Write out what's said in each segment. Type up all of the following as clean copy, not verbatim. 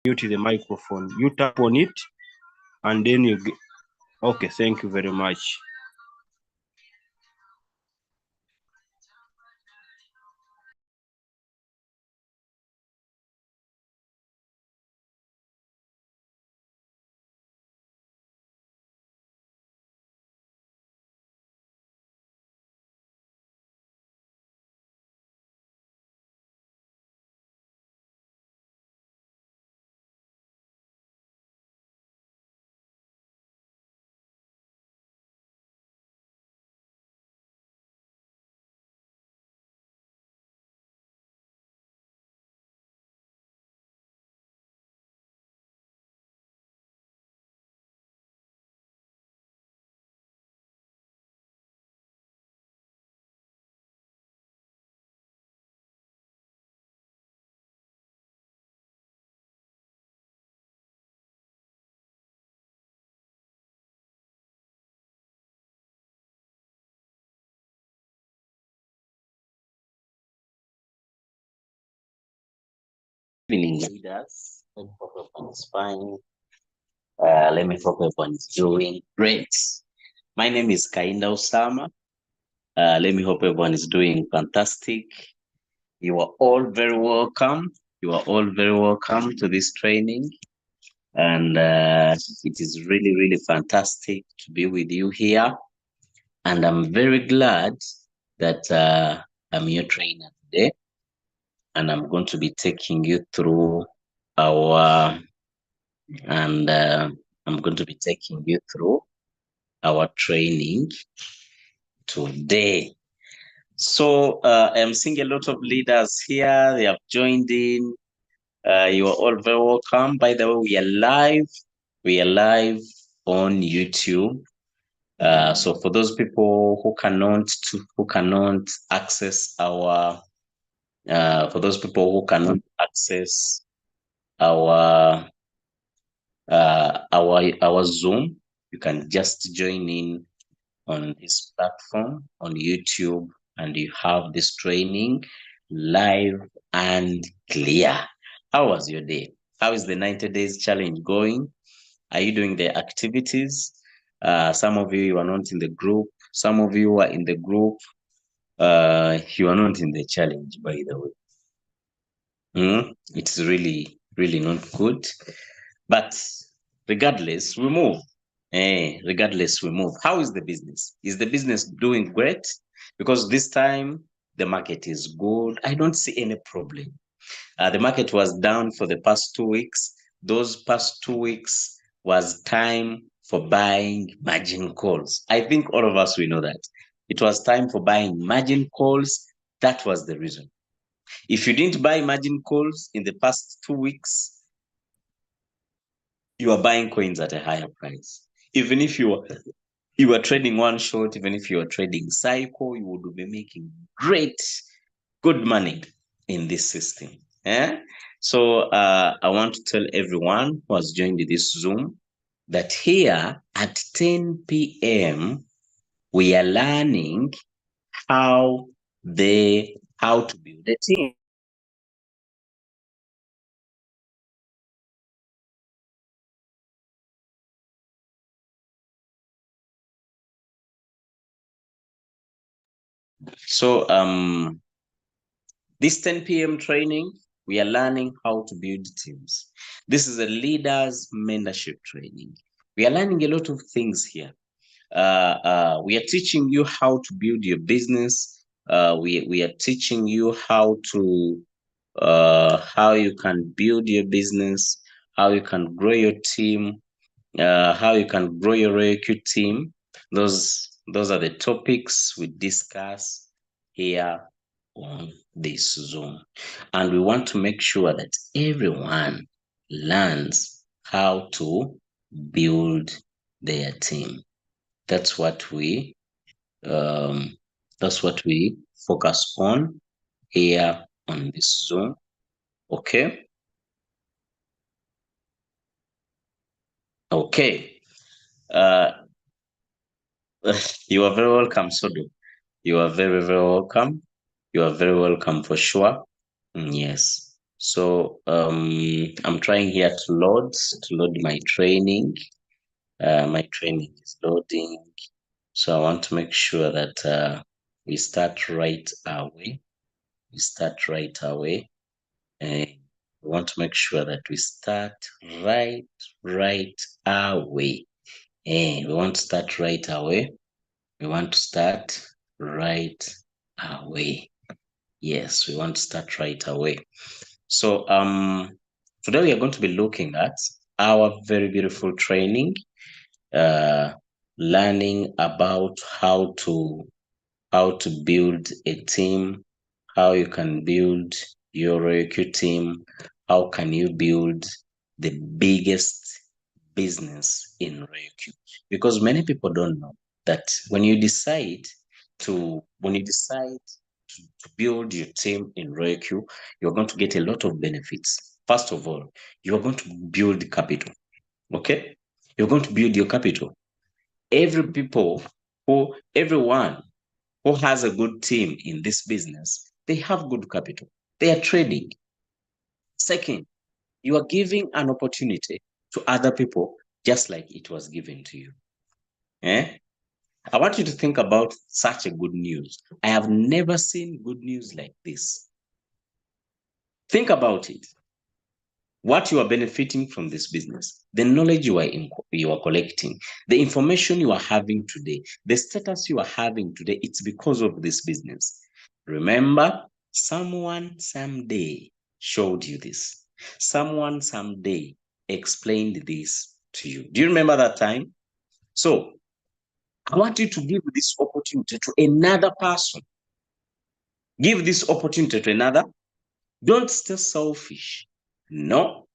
mute the microphone. You tap on it and then you get. Okay, thank you very much. Evening, leaders. Let me hope everyone is fine. Let me hope everyone is doing great. My name is Kainda Osama. Let me hope everyone is doing fantastic. You are all very welcome. You are all very welcome to this training. And it is really, really fantastic to be with you here. And I'm very glad that I'm your trainer today. And I'm going to be taking you through our and I'm going to be taking you through our training today. So I'm seeing a lot of leaders here. They have joined in. You are all very welcome. By the way, we are live. We are live on YouTube. So for those people who cannot access our for those people who cannot access our our Zoom, you can just join in on this platform on YouTube, and you have this training live and clear. How was your day? How is the 90 days challenge going? Are you doing the activities? Some of you are not in the group. Some of you are in the group. You are not in the challenge, by the way. It's really, really not good. But regardless, we move. Regardless, we move. How is the business? Is the business doing great? Because this time the market is good. I don't see any problem. The market was down for the past 2 weeks. Those past 2 weeks was time for buying margin calls. I think all of us, we know that. It was time for buying margin calls. That was the reason. If you didn't buy margin calls in the past 2 weeks, you are buying coins at a higher price. Even if you are trading one short, even if you are trading cycle, you would be making good money in this system. So I want to tell everyone who has joined this Zoom that here at 10 p.m. we are learning how to build a team. So this 10 p.m. training, we are learning how to build teams. This is a leaders mentorship training. We are learning a lot of things here. We are teaching you how to build your business. We are teaching you how you can build your business, how you can grow your team, how you can grow your RAQ team. Those are the topics we discuss here on this Zoom. And we want to make sure that everyone learns how to build their team. That's what we focus on here on this Zoom. Okay. Okay. You are very welcome, Sodo. You are very, very welcome. You are very welcome for sure. Yes. So I'm trying here to load my training. My training is loading. So I want to make sure that we start right away. We start right away. And we want to make sure that we start right away. And we want to start right away. We want to start right away. Yes, we want to start right away. So today we are going to be looking at our very beautiful training, learning about how to build a team, how you can build your ROQ team, how can you build the biggest business in ROQ. Because many people don't know that when you decide to build your team in ROQ, you're going to get a lot of benefits. First of all, you're going to build capital. Okay? You're going to build your capital. Everyone who has a good team in this business, they have good capital. They are trading. Second, you are giving an opportunity to other people just like it was given to you. I want you to think about such a good news. I have never seen good news like this. Think about it. What you are benefiting from this business, the knowledge you are collecting, the information you are having today, the status you are having today, it's because of this business. Remember, someone someday showed you this. Someone someday explained this to you. Do you remember that time? So I want you to give this opportunity to another person. Give this opportunity to another. Don't stay selfish. No.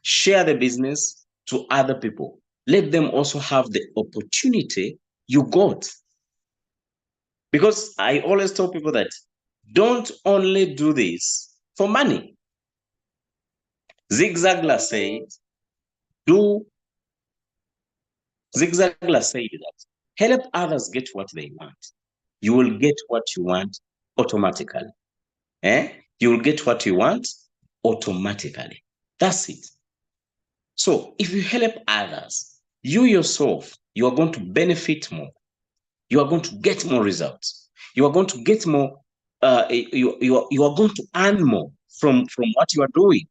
Share the business to other people. Let them also have the opportunity you got. Because I always tell people that don't only do this for money. Zig Ziglar said that help others get what they want. You will get what you want automatically. You will get what you want automatically. That's it. So if you help others, you yourself, you are going to benefit more. You are going to get more results. You are going to get more, you are going to earn more from what you are doing.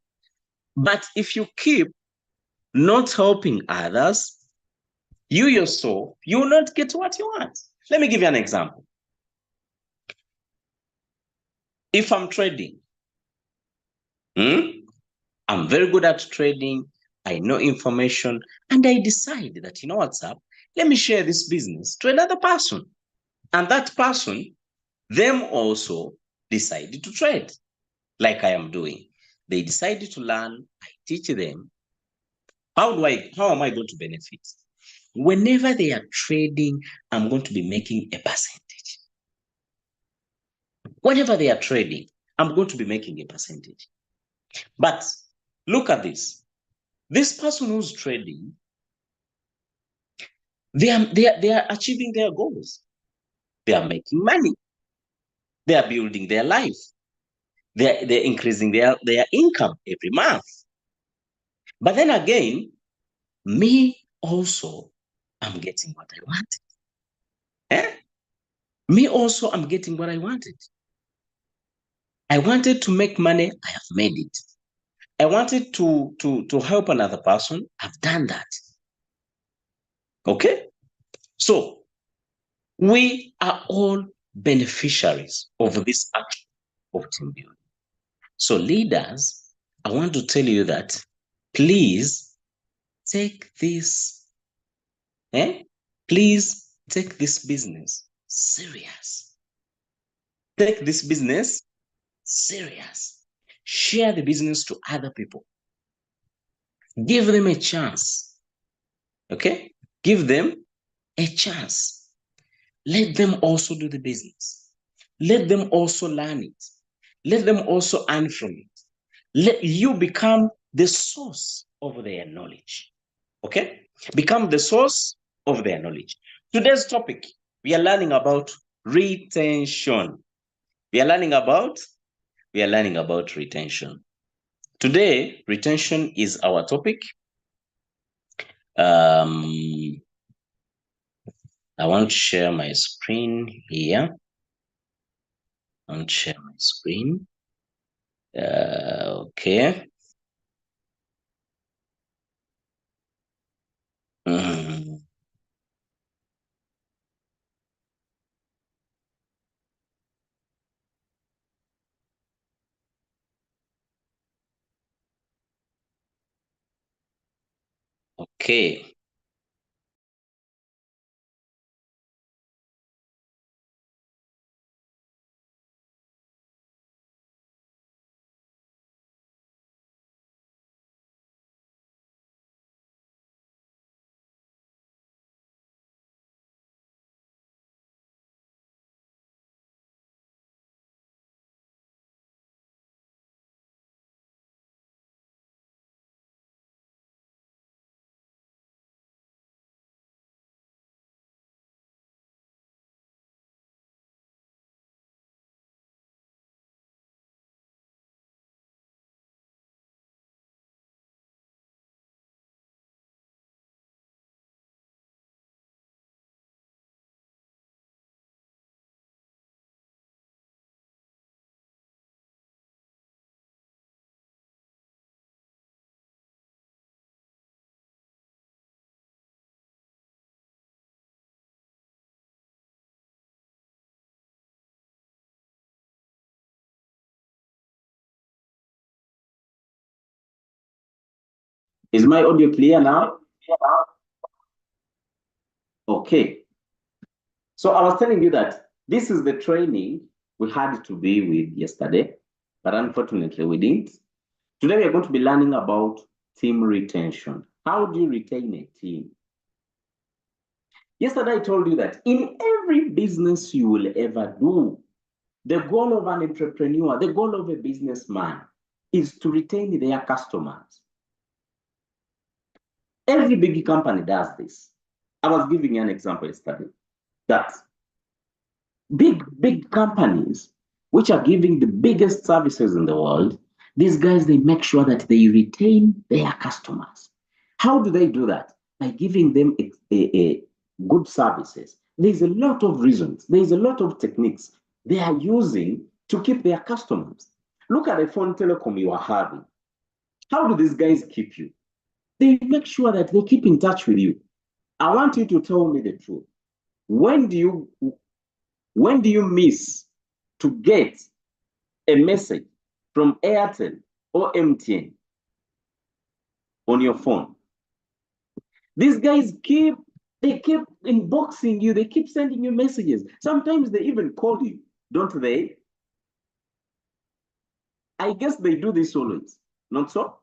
But if you keep not helping others, you yourself, you will not get what you want. Let me give you an example. If I'm trading, I'm very good at trading, I know information, and I decide that, you know what's up? Let me share this business to another person. And that person, them also decided to trade like I am doing. They decided to learn, I teach them. How am I going to benefit? Whenever they are trading, I'm going to be making a percentage. Whenever they are trading, I'm going to be making a percentage. But look at this. This person who's trading, they are achieving their goals. They are making money. They are building their life. They're increasing their income every month. But then again, me also, I'm getting what I wanted. Me also, I'm getting what I wanted. I wanted to make money, I have made it. I wanted to help another person, I've done that. Okay? So we are all beneficiaries of this action of team building. So leaders, I want to tell you that please take this, please take this business serious. Take this business serious. Share the business to other people. Give them a chance. Okay? Give them a chance. Let them also do the business. Let them also learn it. Let them also earn from it. Let you become the source of their knowledge. Okay? Become the source of their knowledge. Today's topic, we are learning about retention. We are learning about retention. Today, retention is our topic. I want to share my screen here. I want to share my screen. Okay. Mhm. Okay. Is my audio clear now? Okay. So I was telling you that this is the training we had to be with yesterday, but unfortunately we didn't. Today we are going to be learning about team retention. How do you retain a team? Yesterday I told you that in every business you will ever do, the goal of an entrepreneur, the goal of a businessman is to retain their customers. Every big company does this. I was giving you an example yesterday that big companies which are giving the biggest services in the world, these guys, they make sure that they retain their customers. How do they do that? By giving them a good services. There's a lot of reasons, there's a lot of techniques they are using to keep their customers. Look at the phone telecom you are having. How do these guys keep you? They make sure that they keep in touch with you. I want you to tell me the truth. When do you when do you miss to get a message from Airtel or MTN on your phone? These guys they keep inboxing you, they keep sending you messages. Sometimes they even call you, don't they? I guess they do this always, not so?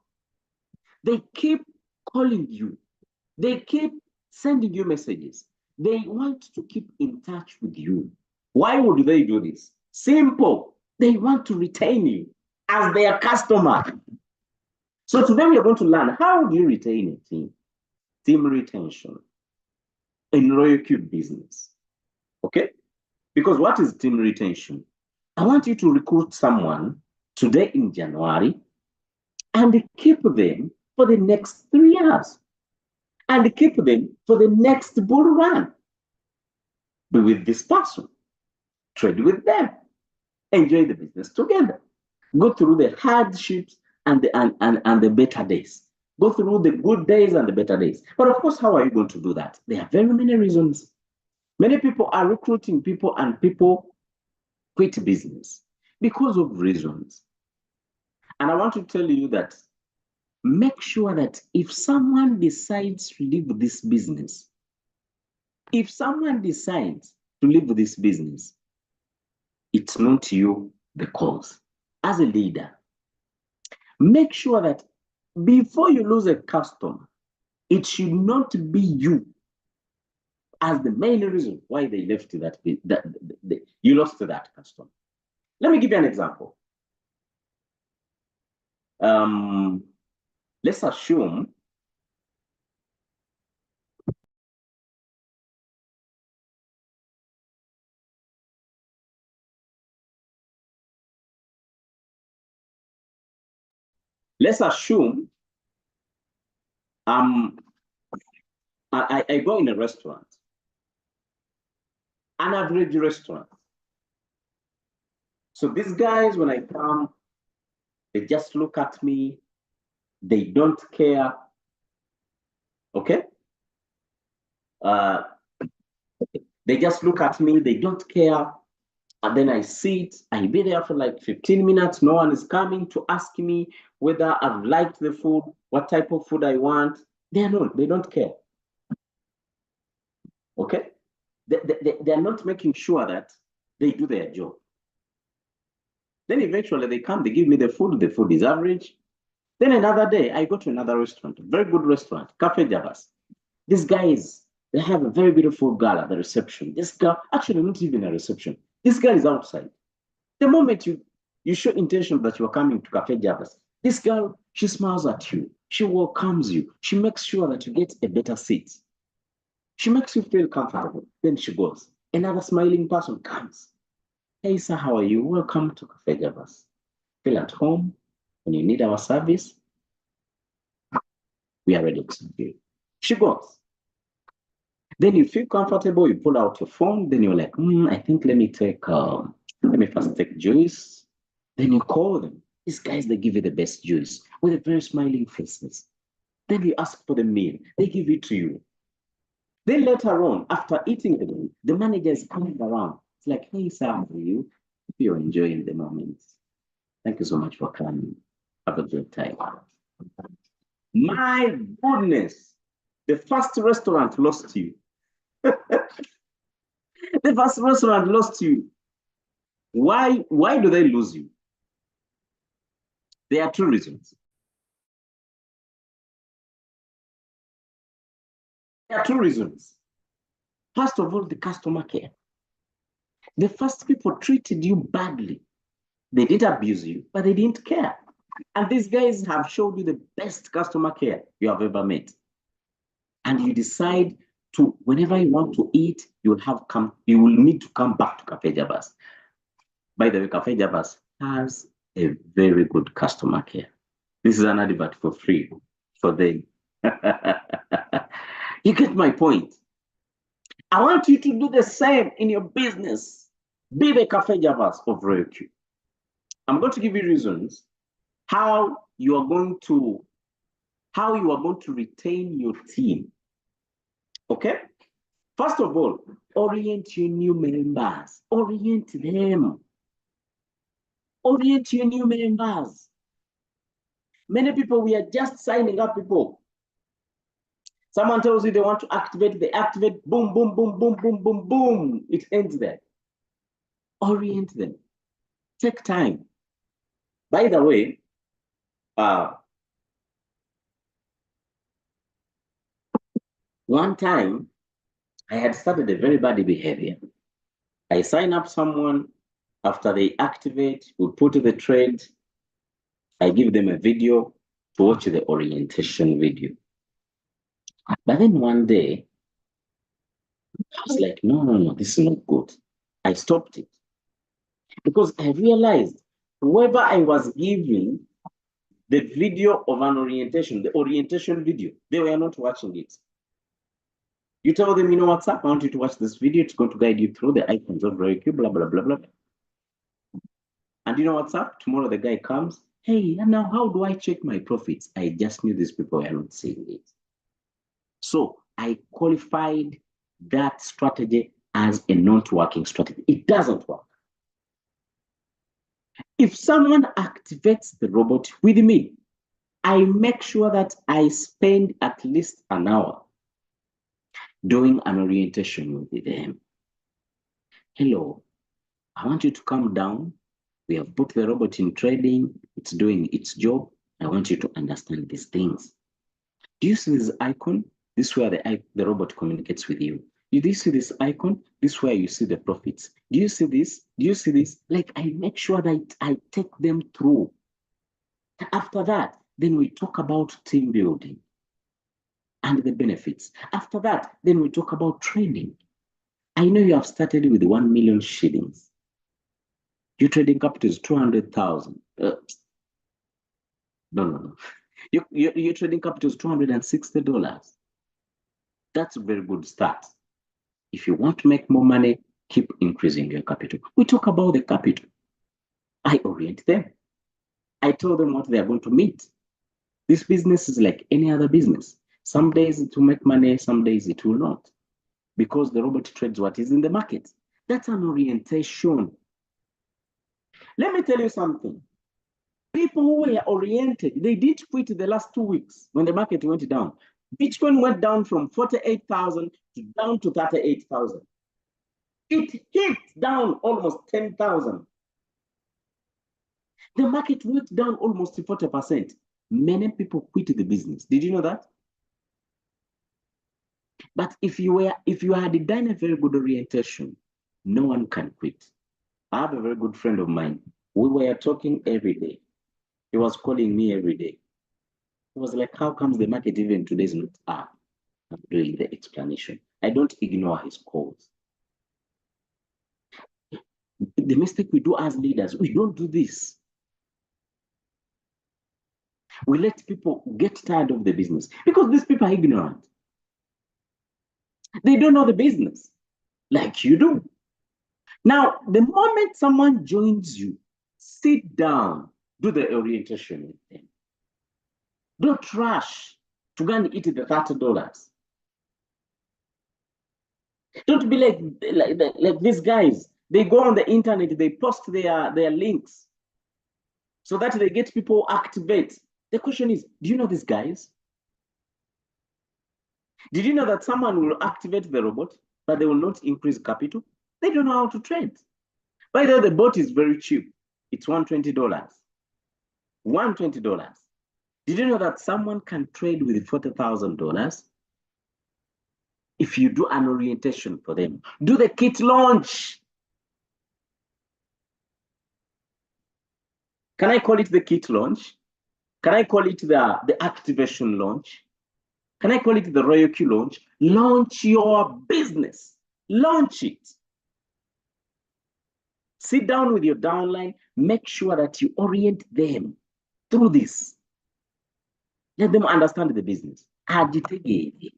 They keep calling you, they keep sending you messages. They want to keep in touch with you. Why would they do this? Simple. They want to retain you as their customer. So today we are going to learn how do you retain a team? Team retention in loyalty business. Okay? Because what is team retention? I want you to recruit someone today in January and keep them for the next 3 years and keep them for the next bull run. Be with this person, trade with them, enjoy the business together, go through the hardships and the better days. Go through the good days and the better days. But of course, how are you going to do that? There are very many reasons. Many people are recruiting people and people quit business because of reasons. And I want to tell you that make sure that if someone decides to leave this business, if someone decides to leave this business, it's not you the cause. As a leader, make sure that before you lose a customer, it should not be you as the main reason why they left you lost to that customer. Let me give you an example. Um, let's assume Let's assume I go in a restaurant, an average restaurant. So these guys, when I come, they just look at me. They don't care. Okay? They just look at me. They don't care. And then I sit. I be there for like 15 minutes. No one is coming to ask me whether I've liked the food, what type of food I want. They don't care. Okay? They're not making sure that they do their job. Then eventually they come, they give me the food is average. Then another day, I go to another restaurant, very good restaurant, Cafe Javas. These guys, they have a very beautiful girl at the reception. This girl, actually not even a reception. This girl is outside. The moment you show intention that you're coming to Cafe Javas, this girl, she smiles at you. She welcomes you. She makes sure that you get a better seat. She makes you feel comfortable. Then she goes. Another smiling person comes. Hey, sir, how are you? Welcome to Cafe Javas. Feel at home. When you need our service, we are ready to serve you. She goes. Then you feel comfortable, you pull out your phone, then you're like, I think let me first take juice. Then you call them. These guys, they give you the best juice with a very smiling faces. Then you ask for the meal, they give it to you. Then later on, after eating the meal, the manager is coming around. It's like, hey, sir, how are you? If you're enjoying the moment. Thank you so much for coming. Have a great time. My goodness, the first restaurant lost you. The first restaurant lost you. Why do they lose you? There are two reasons. There are two reasons. First of all, the customer care. The first people treated you badly. They didn't abuse you, but they didn't care. And these guys have showed you the best customer care you have ever met. And you decide to, whenever you want to eat, you will need to come back to Cafe Javas. By the way, Cafe Javas has a very good customer care. This is an advert for free for them. You get my point. I want you to do the same in your business. Be the Cafe Javas of RoyalQ. I'm going to give you reasons how you are going to retain your team. Okay? First of all, orient your new members. Orient them. Orient your new members. Many people, we are just signing up people. Someone tells you they want to activate, they activate, boom, boom, boom, boom, boom, boom, boom. It ends there. Orient them. Take time. By the way, one time I had started a very bad behavior. I sign up someone, after they activate, we put the trade, I give them a video to watch the orientation video. But then one day, I was like, no, this is not good. I stopped it because I realized whoever I was giving the video of an orientation, the orientation video, they were not watching it. You tell them, WhatsApp, I want you to watch this video. It's going to guide you through the icons of RoyalQ, blah, blah, blah, blah. And WhatsApp, tomorrow the guy comes, hey, now how do I check my profits? I just knew these people were not seeing it. So I qualified that strategy as a not working strategy. It doesn't work. If someone activates the robot with me, I make sure that I spend at least an hour doing an orientation with them. Hello, I want you to come down. We have put the robot in trading. It's doing its job. I want you to understand these things. Do you see this icon? This is where the robot communicates with you. Do you see this icon? This is where you see the profits. Do you see this? Do you see this? Like, I make sure that I take them through. After that, then we talk about team building and the benefits. After that, then we talk about training. I know you have started with 1 million shillings. Your trading capital is 200,000. No. Your trading capital is $260. That's a very good start. If you want to make more money, keep increasing your capital. We talk about the capital. I orient them. I tell them what they are going to meet. This business is like any other business. Some days it will make money, some days it will not. Because the robot trades what is in the market. That's an orientation. Let me tell you something. People who were oriented, they did quit the last 2 weeks when the market went down. Bitcoin went down from 48,000 to down to 38,000. It hit down almost 10,000. The market went down almost 40%. Many people quit the business. Did you know that? But if you had done a very good orientation, no one can quit. I have a very good friend of mine. We were talking every day. He was calling me every day. He was like, how comes the market even today is not up? I'm doing the explanation. I don't ignore his calls. The mistake we do as leaders, we don't do this. We let people get tired of the business because these people are ignorant. They don't know the business like you do. Now, the moment someone joins you, sit down, do the orientation with them. Don't rush to go and eat the $30. Don't be like these guys. They go on the internet, they post their links so that they get people activate. The question is, do you know these guys? Did you know that someone will activate the robot, but they will not increase capital? They don't know how to trade. By the way, the bot is very cheap. It's $120. $120. Did you know that someone can trade with $40,000? If you do an orientation for them, do the kit launch. Can I call it the kit launch? Can I call it the activation launch? Can I call it the Royal Q launch? Launch your business. Launch it. Sit down with your downline. Make sure that you orient them through this. Let them understand the business. Agitate.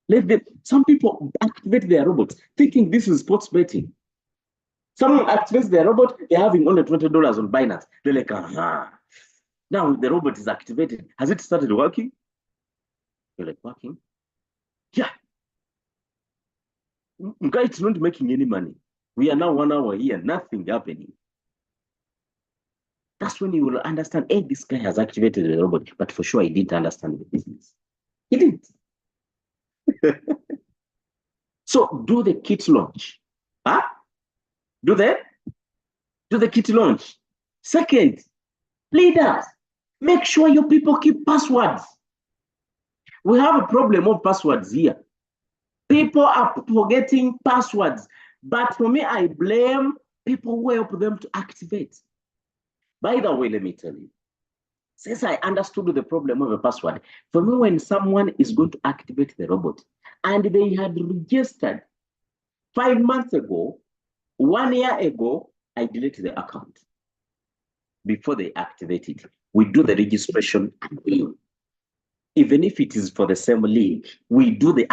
Let them. Some people activate their robots thinking this is sports betting. Someone activates their robot, they're having only $20 on Binance. They're like, now the robot is activated. Has it started working? You're like, working? Yeah. Guy, it's not making any money. We are now 1 hour here, nothing happening. That's when you will understand, hey, this guy has activated the robot, but for sure he didn't understand the business. He didn't. So do the kit launch. Huh? Do the kit launch. Second, leaders, make sure your people keep passwords. We have a problem of passwords here. People are forgetting passwords. But for me, I blame people who help them to activate. By the way, let me tell you, since I understood the problem of a password, for me, when someone is going to activate the robot and they had registered 5 months ago, 1 year ago, I deleted the account before they activate it. We do the registration again. Even if it is for the same link, we do the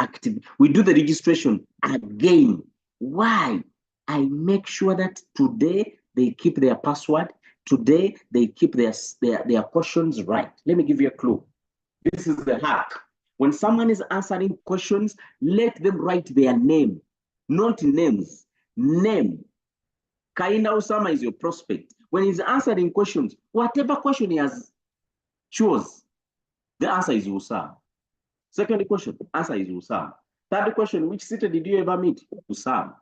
registration again. Why? I make sure that today they keep their password. Today they keep their questions right. Let me give you a clue. This is the hack. When someone is answering questions, let them write their name, not names. Name. Kainda Osama is your prospect. When he's answering questions, whatever question he has chose, the answer is Usam. Second question, answer is Usam. Third question, which city did you ever meet? Usam.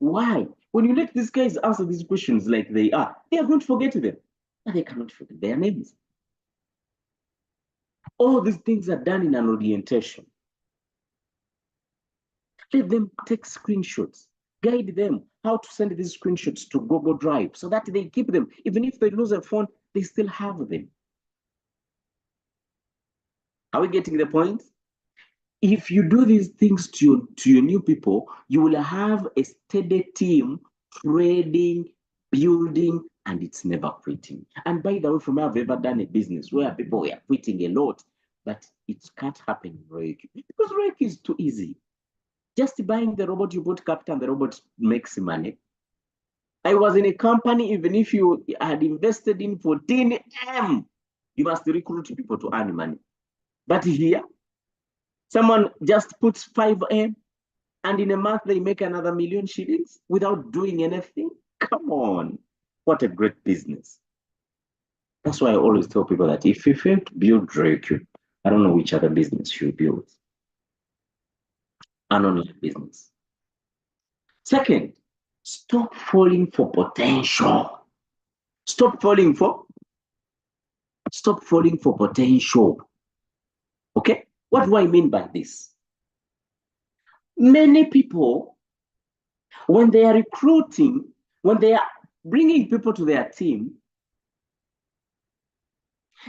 Why? When you let these guys answer these questions like they are going to forget them. But they cannot forget their names. All these things are done in an orientation. Let them take screenshots. Guide them how to send these screenshots to Google Drive so that they keep them. Even if they lose a phone, they still have them. Are we getting the point? If you do these things to your new people, you will have a steady team trading, building and it's never quitting. And by the way, from I've ever done a business where people were quitting a lot, but it can't happen in ROIC because ROIC is too easy. Just buying the robot, you put capital, and the robot makes money. I was in a company, even if you had invested in 14M, you must recruit people to earn money. But here, someone just puts 5M, and in a month they make another million shillings without doing anything. Come on, what a great business. That's why I always tell people that if you fail to build ROIC, I don't know which other business you build. An online business. Second, stop falling for potential. Stop falling for potential. Okay? What do I mean by this? Many people, when they are recruiting, when they are bringing people to their team,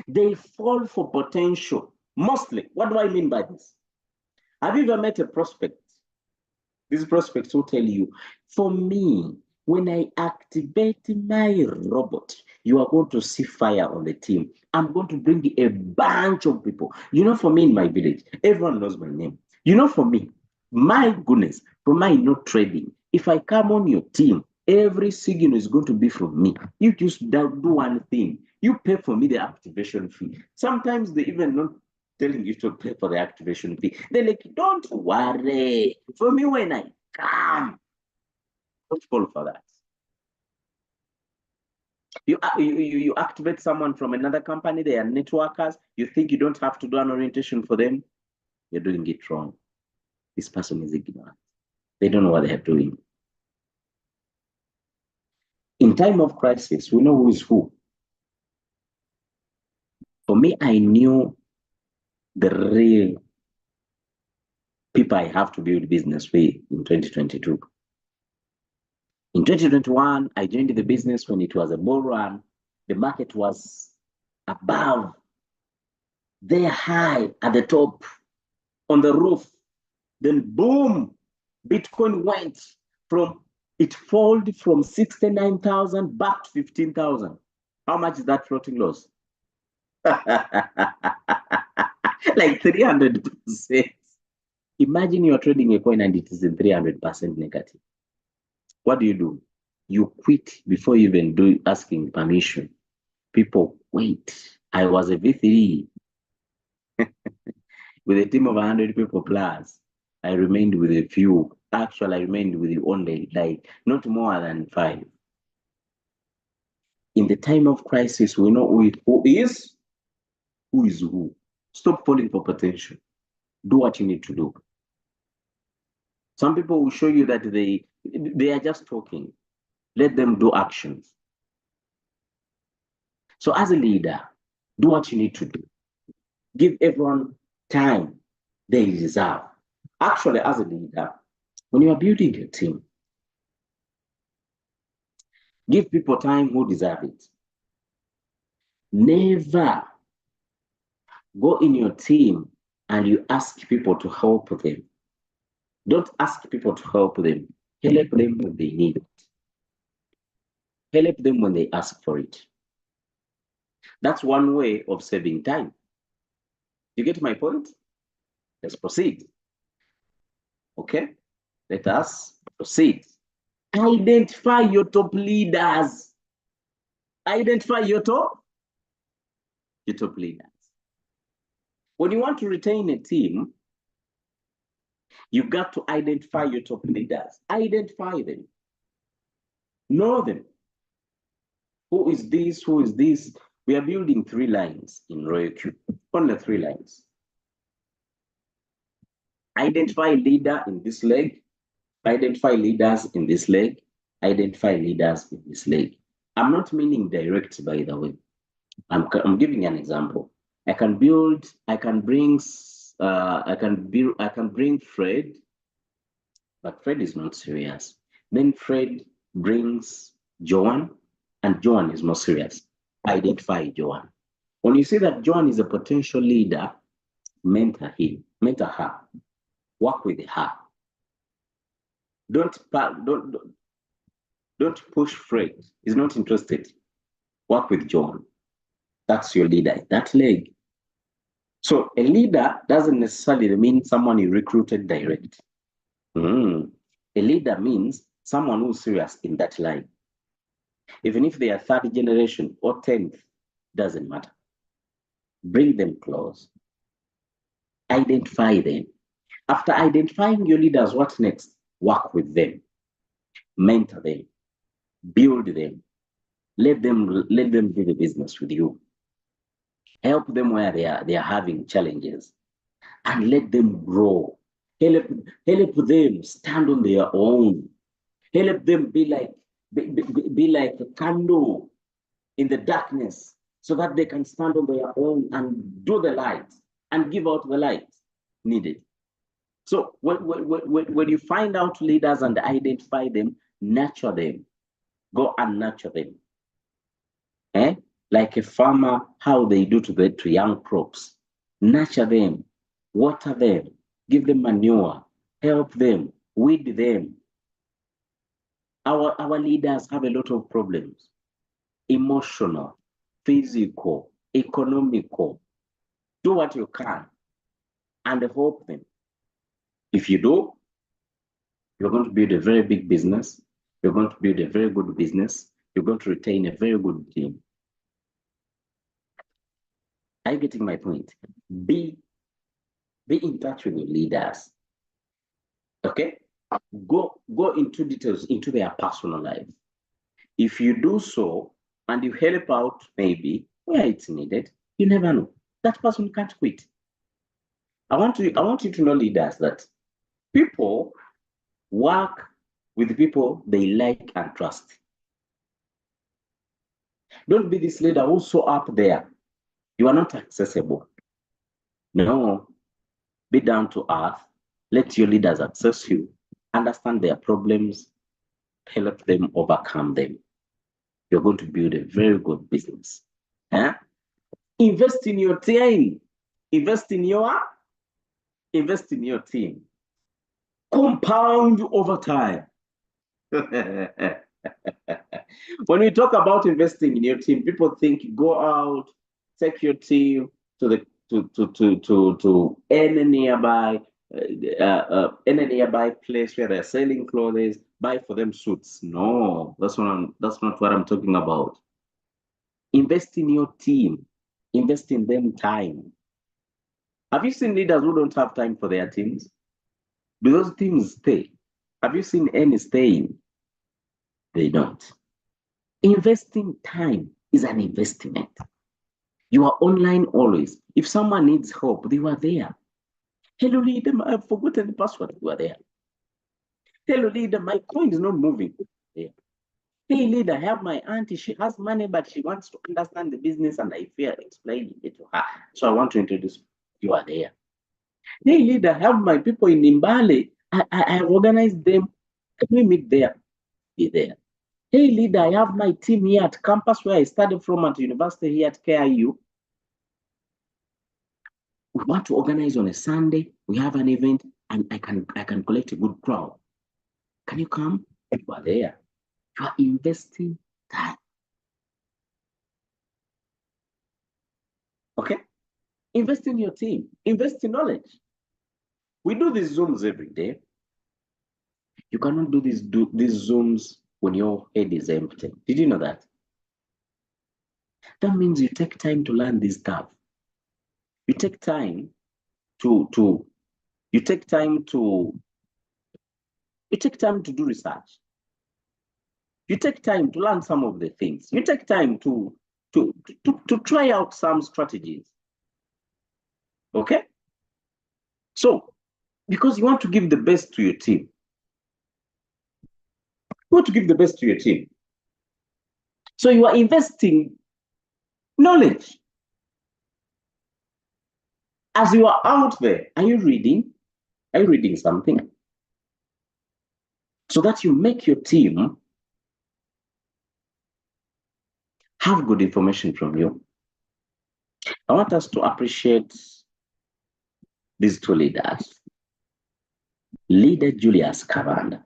they fall for potential. Mostly. What do I mean by this? Have you ever met a prospect? These prospects will tell you, for me, when I activate my robot, you are going to see fire on the team. I'm going to bring a bunch of people. You know, for me in my village, everyone knows my name. You know, for me, my goodness, for my not trading, if I come on your team, every signal is going to be from me. You just do one thing. You pay for me the activation fee. Sometimes they even not telling you to pay for the activation fee. They're like, don't worry. For me, when I come, don't fall for that. You activate someone from another company, they are networkers, you think you don't have to do an orientation for them, you're doing it wrong. This person is ignorant. They don't know what they are doing. In time of crisis, we know who is who. For me, I knew the real people I have to build business with in 2022. In 2021, I joined the business when it was a bull run. The market was above, there high at the top, on the roof. Then boom, Bitcoin went it folded from 69,000 back to 15,000. How much is that floating loss? Like 300%. Imagine you're trading a coin and it is in 300% negative. What do? You quit before you even do asking permission. People, wait, I was a V3 with a team of 100 people plus. I remained with a few. Actually, I remained with only like not more than 5. In the time of crisis, we know who is who. Stop falling for potential. Do what you need to do. Some people will show you that they are just talking. Let them do actions. So as a leader, do what you need to do. Give everyone time they deserve. Actually, as a leader, when you are building your team, give people time who deserve it. Never go in your team and you ask people to help them. Don't ask people to help them. Help them when they need it. Help them when they ask for it. That's one way of saving time. You get my point? Let's proceed. Okay? Let us proceed. Identify your top leaders. Identify your top leaders. When you want to retain a team, you've got to identify your top leaders. Identify them. Know them. Who is this? Who is this? We are building 3 lines in ROIQ. Only 3 lines. Identify leader in this leg. Identify leaders in this leg. Identify leaders in this leg. I'm not meaning direct, by the way. I'm giving an example. I can bring Fred, but Fred is not serious. Then Fred brings Joan, and Joan is more serious. Identify Joan. When you see that Joan is a potential leader, mentor her, work with her. Don't push Fred. He's not interested. Work with John. That's your leader, that leg. So a leader doesn't necessarily mean someone you recruited direct. A leader means someone who's serious in that line. Even if they are third generation or 10th, doesn't matter. Bring them close. Identify them. After identifying your leaders, what next? Work with them. Mentor them. Build them. Let them do the business with you. Help them where they are having challenges, and let them grow. Help them stand on their own. Help them be like a candle in the darkness, so that they can stand on their own and do the light and give out the light needed. So when you find out leaders and identify them, nurture them. Go and nurture them. Like a farmer, how they do to young crops. Nurture them, water them, give them manure, help them, weed them. Our leaders have a lot of problems: emotional, physical, economical. Do what you can and help them. If you do, you're going to build a very big business. You're going to build a very good business. You're going to retain a very good team. Are you getting my point? Be in touch with your leaders. Okay? Go into details into their personal life. If you do so and you help out maybe where it's needed, you never know. That person can't quit. I want you to know, leaders, that people work with the people they like and trust. Don't be this leader who's so up there. You are not accessible. No, be down to earth. Let your leaders access you, understand their problems, help them overcome them. You're going to build a very good business. Invest in your team. Invest in your team. Compound over time. When we talk about investing in your team, people think go out, take your team to any nearby place where they're selling clothes, buy for them suits. No, that's not what I'm talking about. Invest in your team. Invest in them time. Have you seen leaders who don't have time for their teams? Do those teams stay? Have you seen any staying? They don't. Investing time is an investment. You are online always. If someone needs help, they were there. Hello, leader, I've forgotten the password. You are there. Hello, leader, my coin is not moving. There. Hey, leader, I have my auntie. She has money, but she wants to understand the business, and I fear explaining it to her. So I want to introduce you. You are there. Hey, leader, I have my people in Nimbale. I have organized them. Can we meet there? Be there. Hey, leader, I have my team here at campus where I studied from at university here at KIU. We want to organize on a Sunday. We have an event, and I can collect a good crowd. Can you come? You are there. You are investing time. Okay? Invest in your team. Invest in knowledge. We do these Zooms every day. You cannot do these Zooms when your head is empty. Did you know that? That means you take time to learn this stuff. You take time to do research. You take time to learn some of the things. You take time to try out some strategies. Okay? So, because you want to give the best to your team. You want to give the best to your team. So you are investing knowledge. As you are out there, are you reading? Are you reading something? So that you make your team have good information from you. I want us to appreciate these two leaders. Leader Julius Kavanda.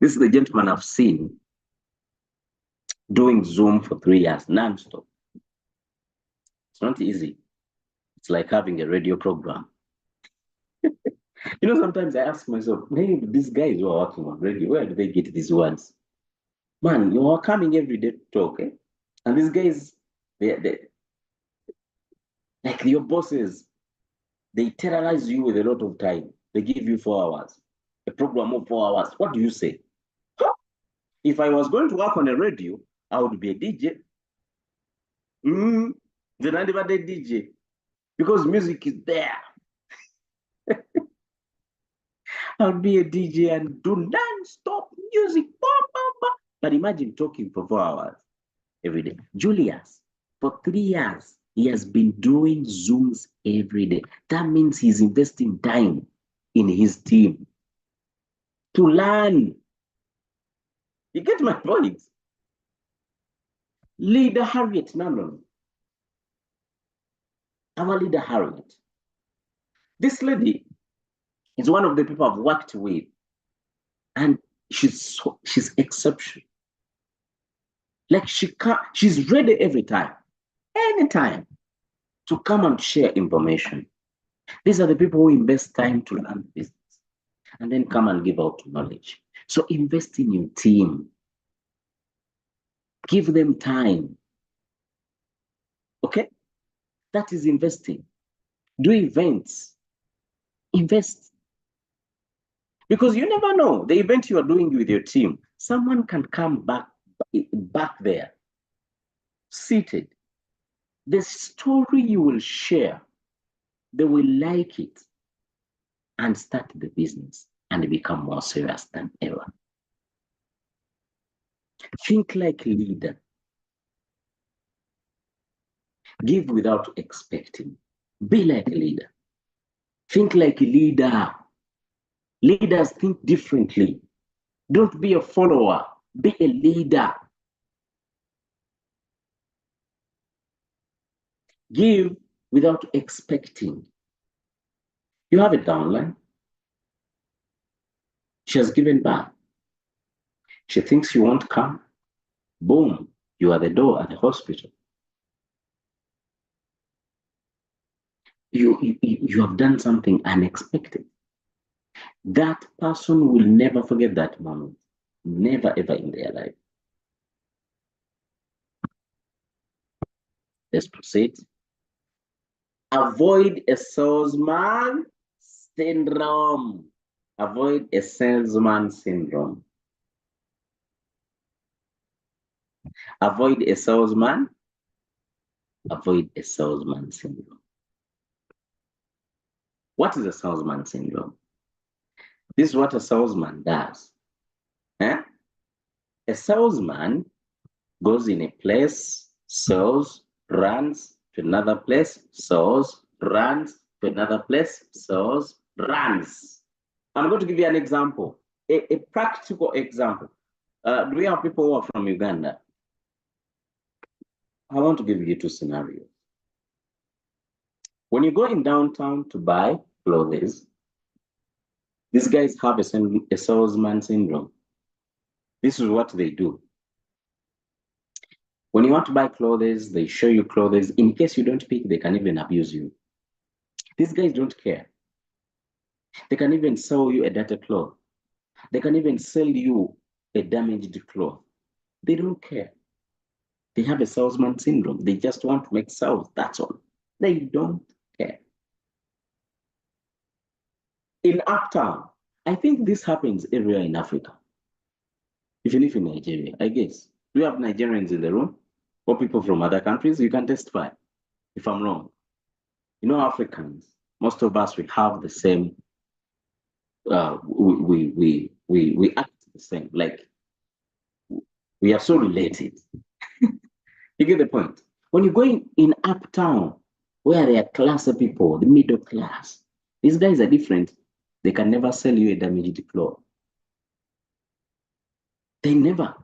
This is the gentleman I've seen doing Zoom for 3 years non-stop. It's not easy. It's like having a radio program. Sometimes I ask myself, hey, these guys who are working on radio, where do they get these words? Man, you are coming every day to talk, eh? And these guys, they like your bosses, they terrorize you with a lot of time. They give you 4 hours, a program of 4 hours. What do you say? Huh? If I was going to work on a radio, I would be a DJ. Then I never did DJ because music is there. I'll be a DJ and do non-stop music. But imagine talking for 4 hours every day. Julius, for 3 years, he has been doing Zooms every day. That means he's investing time in his team to learn. You get my point? Leader Harriet, no. Our leader Harriet. This lady is one of the people I've worked with, and she's exceptional. Like she's ready every time, anytime, to come and share information. These are the people who invest time to learn business and then come and give out knowledge. So invest in your team. Give them time. Okay? That is investing. Do events. Invest. Because you never know, the event you are doing with your team, someone can come back there, seated. The story you will share, they will like it and start the business and become more serious than ever. Think like a leader. Give without expecting. Be like a leader. Think like a leader. Leaders think differently. Don't be a follower. Be a leader. Give without expecting. You have a downline. She has given back. She thinks you won't come. Boom, you are the door at the hospital. You have done something unexpected. That person will never forget that moment. Never, ever in their life. Let's proceed. Avoid a salesman syndrome. Avoid a salesman syndrome. Avoid a salesman. Avoid a salesman syndrome. What is a salesman syndrome? This is what a salesman does. A salesman goes in a place, sells, runs to another place, sells, runs to another place, sells, runs. I'm going to give you an example, a practical example. Do we have people who are from Uganda? I want to give you 2 scenarios. When you go in downtown to buy clothes, these guys have a salesman syndrome. This is what they do. When you want to buy clothes, they show you clothes. In case you don't pick, they can even abuse you. These guys don't care. They can even sell you a dirty cloth. They can even sell you a damaged cloth. They don't care. They have a salesman syndrome. They just want to make sales. That's all. They don't care. In Uptown, I think this happens everywhere in Africa. If you live in Nigeria, I guess. Do you have Nigerians in the room? Or people from other countries? You can testify if I'm wrong. Africans, most of us, we have the same, we act the same. Like, we are so related. You get the point? When you go in Uptown, where there are class of people, the middle class, these guys are different. They can never sell you a damaged cloth. They never.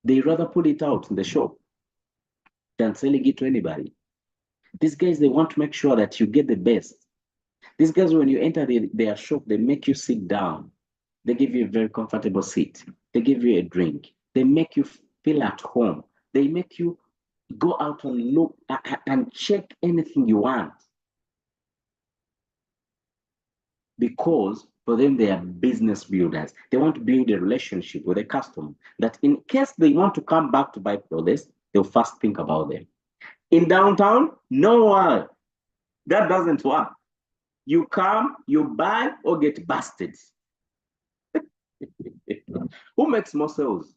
They rather put it out in the shop than selling it to anybody. These guys, they want to make sure that you get the best. These guys, when you enter their shop, they make you sit down. They give you a very comfortable seat. They give you a drink. They make you feel at home. They make you go out and look and check anything you want. Because for them, they are business builders. They want to build a relationship with a customer that in case they want to come back to buy products, they'll first think about them. In downtown, no, that doesn't work. You come, you buy, or get busted. Who makes more sales?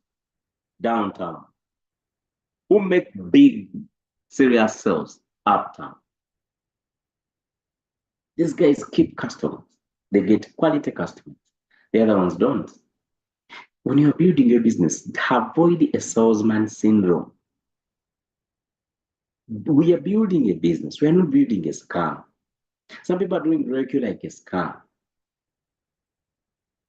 Downtown. Who make big, serious sales? Uptown. These guys keep customers. They get quality customers. The other ones don't. When you're building your business, avoid a salesman syndrome. We are building a business. We are not building a scam. Some people are doing Reiki like a scam.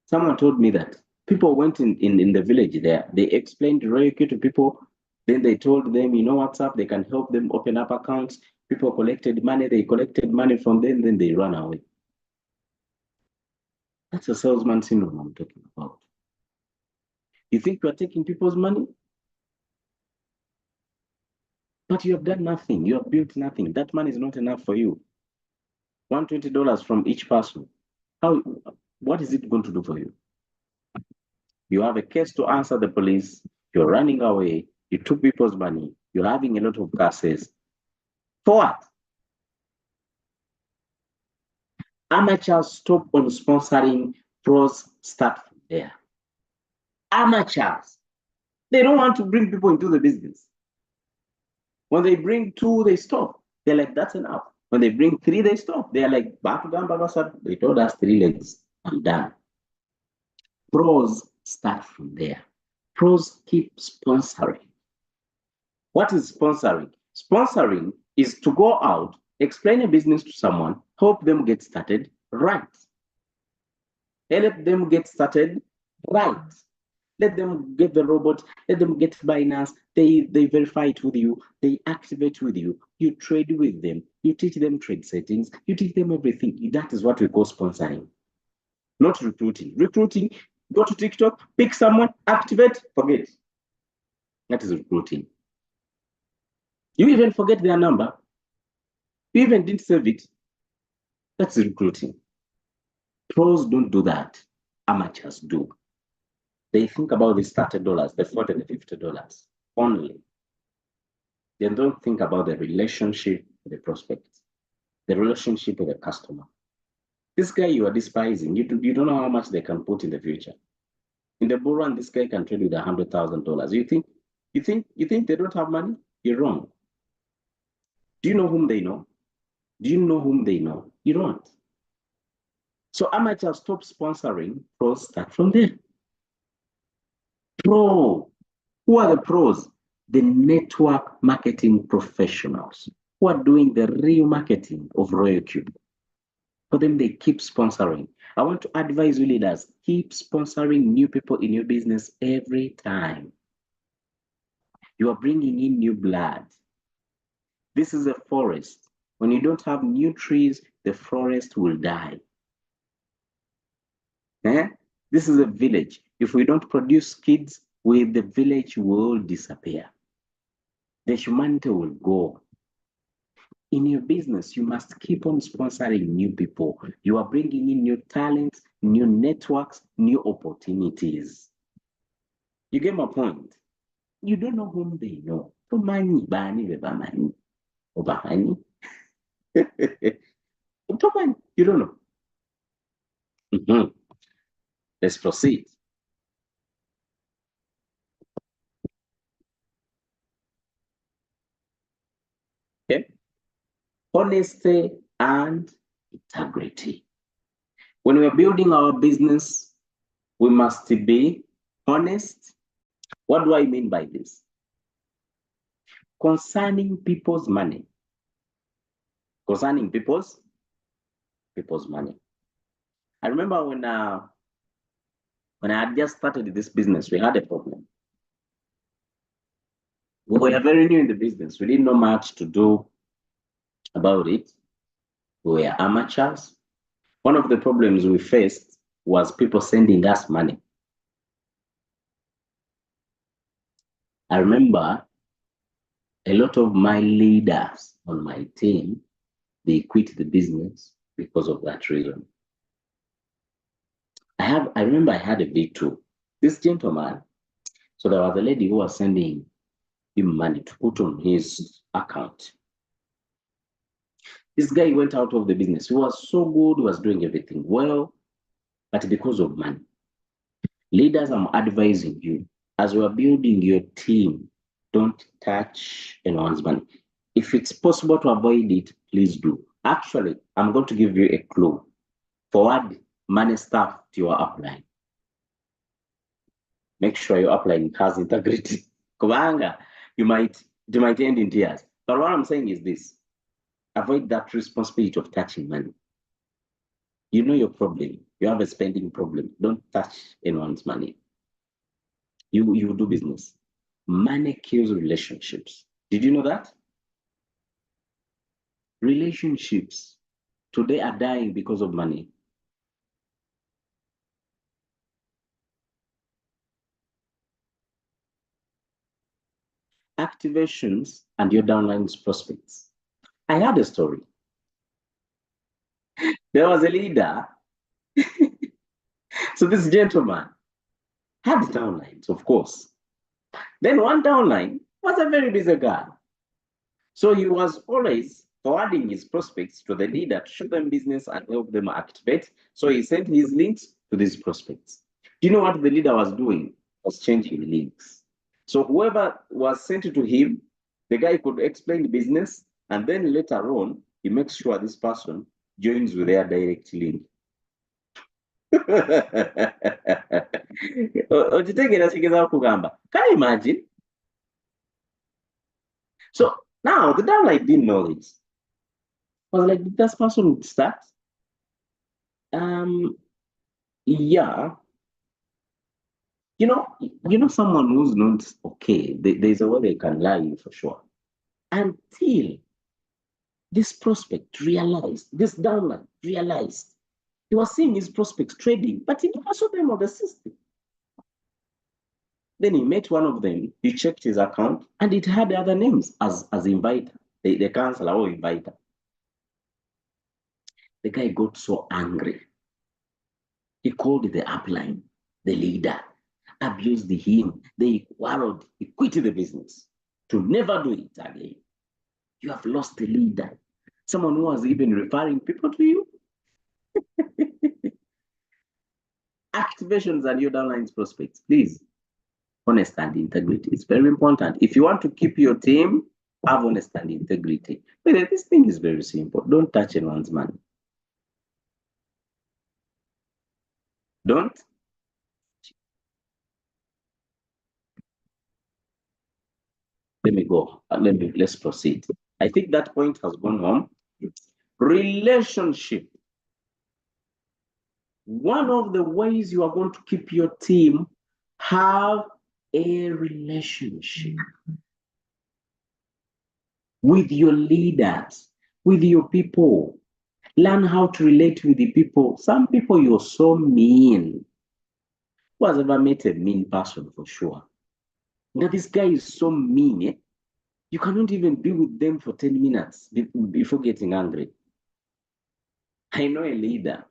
Someone told me that people went in the village there. They explained Reiki to people. Then they told them, you know what's up? They can help them open up accounts. People collected money. They collected money from them. Then they run away. That's a salesman syndrome I'm talking about. You think you are taking people's money? But you have done nothing. You have built nothing. That money is not enough for you. $120 from each person. What is it going to do for you? You have a case to answer the police. You're running away. You took people's money. You're having a lot of cases. For what? Amateurs stop on sponsoring, pros start from there. Amateurs. They don't want to bring people into the business. When they bring 2, they stop. They're like, that's enough. When they bring 3, they stop. They're like, they told us 3 legs. I'm done. Pros start from there. Pros keep sponsoring. What is sponsoring? Sponsoring is to go out, explain a business to someone, help them get started right. Help them get started right. Let them get the robot, let them get Binance, they verify it with you, they activate with you, you trade with them, you teach them trade settings, you teach them everything. That is what we call sponsoring, not recruiting. Recruiting, go to TikTok, pick someone, activate, forget. That is recruiting. You even forget their number. You even didn't save it. That's recruiting. Pros don't do that. Amateurs do. They think about the $30, the $40, the $50 only. They don't think about the relationship with the prospect, the relationship with the customer. This guy you are despising, you don't know how much they can put in the future. In the bull run, this guy can trade with $100,000. You think they don't have money? You're wrong. Do you know whom they know? Do you know whom they know? You don't. So amateurs stop sponsoring, pros start from there. Pro. Who are the pros? The network marketing professionals who are doing the real marketing of Royal Cube. For them, they keep sponsoring. I want to advise you leaders, keep sponsoring new people in your business every time. You are bringing in new blood. This is a forest. When you don't have new trees, the forest will die. This is a village. If we don't produce kids, the village will disappear. The humanity will go. In your business, you must keep on sponsoring new people. You are bringing in new talents, new networks, new opportunities. You get my point? You don't know whom they know. You don't know. Let's proceed. Okay. Honesty and integrity. When we're building our business, we must be honest. What do I mean by this? Concerning people's money. Concerning people's money. I remember when I had just started this business, we had a problem. We were very new in the business. We didn't know much to do about it. We were amateurs. One of the problems we faced was people sending us money. I remember a lot of my leaders on my team, they quit the business because of that reason. I remember I had a V2. This gentleman, so there was a lady who was sending him money to put on his account. This guy went out of the business. He was so good, he was doing everything well, but because of money. Leaders, I'm advising you, as you are building your team, don't touch anyone's money. If it's possible to avoid it, please do. Actually, I'm going to give you a clue. Forward money stuff to your upline. Make sure your upline has integrity. Kubanga, you might end in tears. But what I'm saying is this: avoid that responsibility of touching money. You know your problem. You have a spending problem. Don't touch anyone's money. You do business. Money kills relationships. Did you know that? Relationships today are dying because of money. Activations and your downline's prospects. I had a story. There was a leader. So this gentleman had downlines, of course. Then one downline was a very busy guy. So he was always forwarding his prospects to the leader to show them business and help them activate. So he sent his links to these prospects. Do you know what the leader was doing? Was changing links. So whoever was sent to him, the guy could explain the business, and then later on, he makes sure this person joins with their direct link. Can you imagine? So now the downline didn't know this. I was like, did this person would start? Yeah. You know, someone who's not okay, there's a way they can lie for sure. Until this prospect realized, this downline realized, he was seeing his prospects trading, but he never saw them on the system. Then he met one of them, he checked his account, and it had other names as inviter, the counselor or inviter. The guy got so angry. He called the upline, the leader, abused him. They quarreled. He quit the business to never do it again. You have lost the leader, someone who was even referring people to you. Activations and your downlines prospects, please. Honest and integrity. It's very important. If you want to keep your team, have honest and integrity. But this thing is very simple. Don't touch anyone's money. Don't. Let me go. Let's proceed. I think that point has gone home. Relationship. One of the ways you are going to keep your team, have a relationship with your leaders, with your people. Learn how to relate with the people. Some people, you're so mean. Who has ever met a mean person for sure? Now, this guy is so mean. Eh? You cannot even be with them for 10 minutes before getting angry. I know a leader.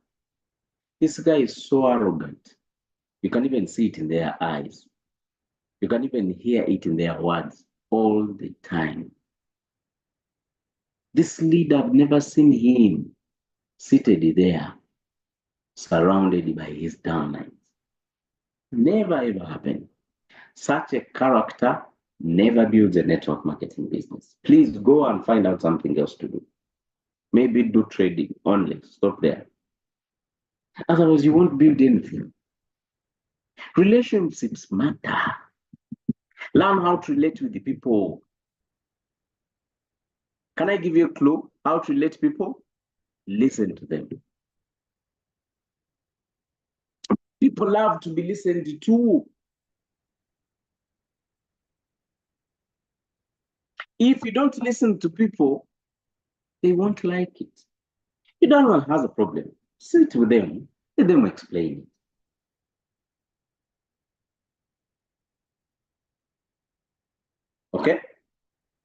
This guy is so arrogant. You can even see it in their eyes. You can even hear it in their words all the time. This leader, I've never seen him seated there, surrounded by his downlines. Never ever happened. Such a character never builds a network marketing business. Please go and find out something else to do. Maybe do trading only. Stop there. Otherwise, you won't build anything. Relationships matter. Learn how to relate with the people. Can I give you a clue how to relate people? Listen to them. People love to be listened to. If you don't listen to people, they won't like it. If anyone has a problem, sit with them, let them explain it. Okay?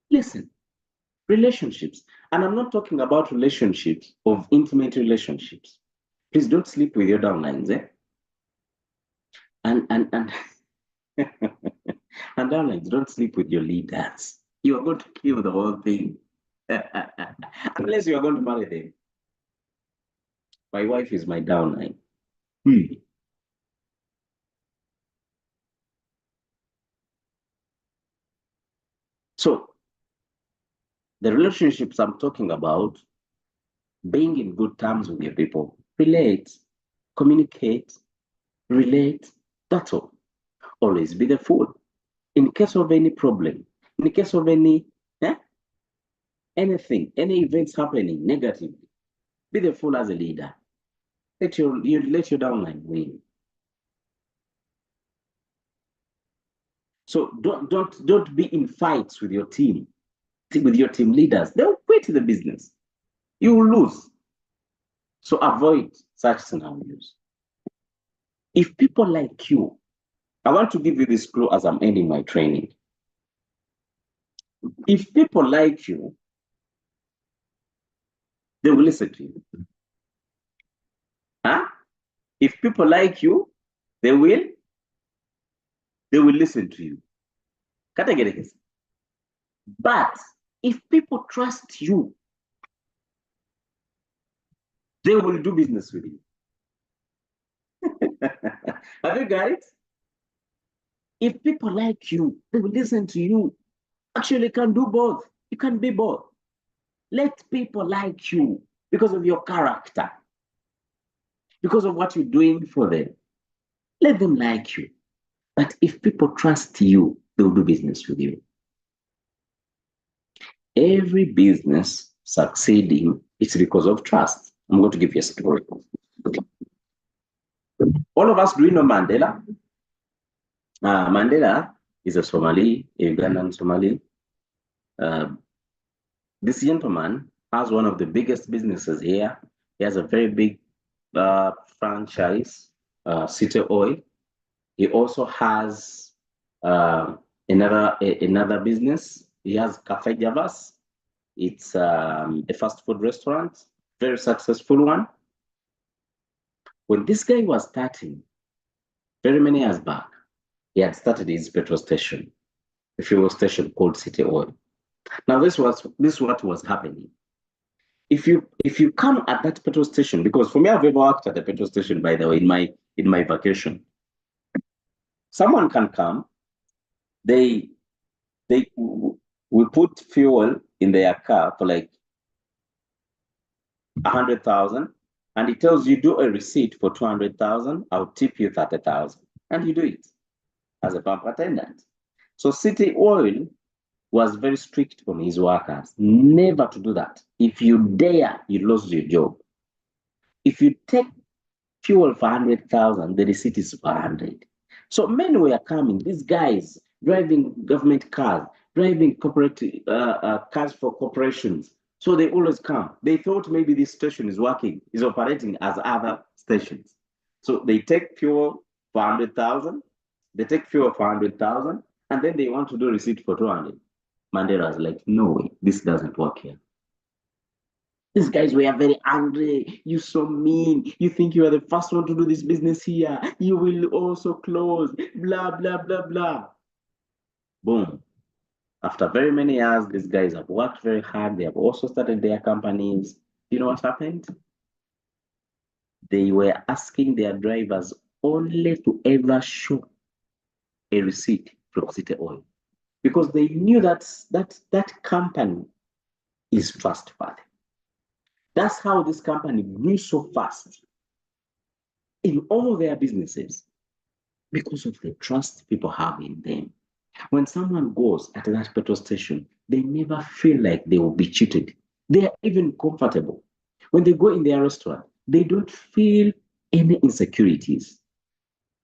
Listen, relationships. And I'm not talking about relationships of intimate relationships. Please don't sleep with your downlines, eh? And and downlines, don't sleep with your leaders. You are going to kill the whole thing. Unless you are going to marry them. My wife is my downline. So the relationships I'm talking about, being in good terms with your people, relate, communicate, relate, that's all. Always be the fool. In case of any problem, in case of any anything, any events happening negatively, be the fool as a leader. Let your downline win. So don't be in fights with your team, with your team leaders. They'll quit the business. You will lose. So avoid such scenarios. If people like you, I want to give you this clue as I'm ending my training. If people like you, they will listen to you. Huh? If people like you, they will listen to you. But if people trust you, they will do business with you. Have you got it? If people like you, they will listen to you. Actually, you can do both. You can be both. Let people like you because of your character, because of what you're doing for them. Let them like you. But if people trust you, they will do business with you. Every business succeeding, it's because of trust. I'm going to give you a story. All of us, do we know Mandela? Mandela is a Somali, a Ugandan Somali. This gentleman has one of the biggest businesses here. He has a very big franchise, City Oil. He also has another business. He has Cafe Javas. It's a fast food restaurant, very successful one. When this guy was starting, very many years back, he had started his petrol station, a fuel station called City Oil. Now, this what was happening. If you come at that petrol station, because for me, I've ever worked at the petrol station, by the way, in my vacation. Someone can come, we put fuel in their car for like 100,000, and it tells you do a receipt for 200,000. I'll tip you 30,000, and you do it as a pump attendant. So City Oil was very strict on his workers, never to do that. If you dare, you lose your job. If you take fuel for 100,000, the receipt is for 100. So many were coming. These guys driving government cars, driving corporate cars for corporations. So they always come. They thought maybe this station is operating as other stations. So they take fuel for 100,000. They take fuel for 100,000, and then they want to do a receipt for 200. Mandela was like, no way, this doesn't work here. These guys were very angry. You so mean. You think you are the first one to do this business here. You will also close. Blah, blah, blah, blah. Boom. After very many years, these guys have worked very hard. They have also started their companies. You know what happened? They were asking their drivers only to ever show a receipt from City Oil because they knew that company is trustworthy. That's how this company grew so fast in all their businesses because of the trust people have in them. When someone goes at that petrol station, they never feel like they will be cheated. They are even comfortable. When they go in their restaurant, they don't feel any insecurities.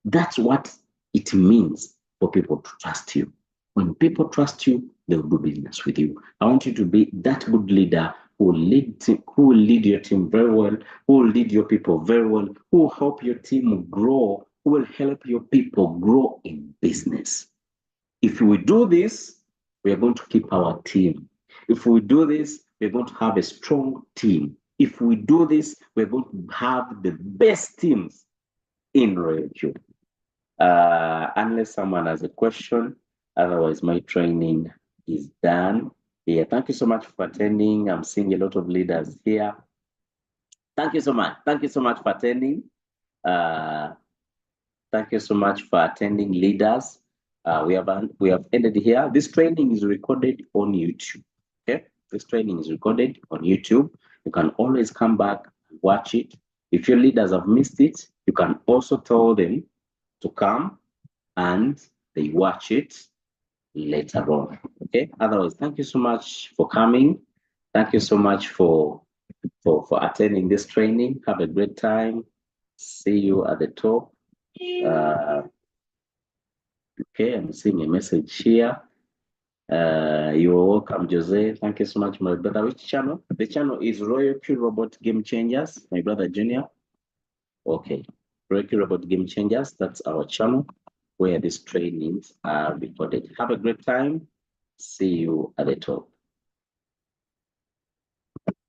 That's what it means for people to trust you. When people trust you, they'll do business with you. I want you to be that good leader who will lead your team very well, who will lead your people very well, who will help your team grow, who will help your people grow in business. If we do this, We are going to keep our team. If we do this, we're going to have a strong team. If we do this, we're going to have the best teams in Royal Cube. Unless someone has a question, otherwise my training is done. Yeah, thank you so much for attending. I'm seeing a lot of leaders here. Thank you so much. Thank you so much for attending. Thank you so much for attending, leaders. We have ended here. This training is recorded on YouTube. Okay, this training is recorded on YouTube. You can always come back and watch it. If your leaders have missed it, you can also tell them to come and they watch it later on. Okay. Otherwise, thank you so much for coming. Thank you so much for attending this training. Have a great time. See you at the top. Okay, I'm seeing a message here. You're welcome, Jose. Thank you so much, my brother. Which channel? The channel is Royal Q Robot Game Changers, my brother Junior. Okay, Royal Q Robot Game Changers. That's our channel where these trainings are recorded. Have a great time. See you at the top.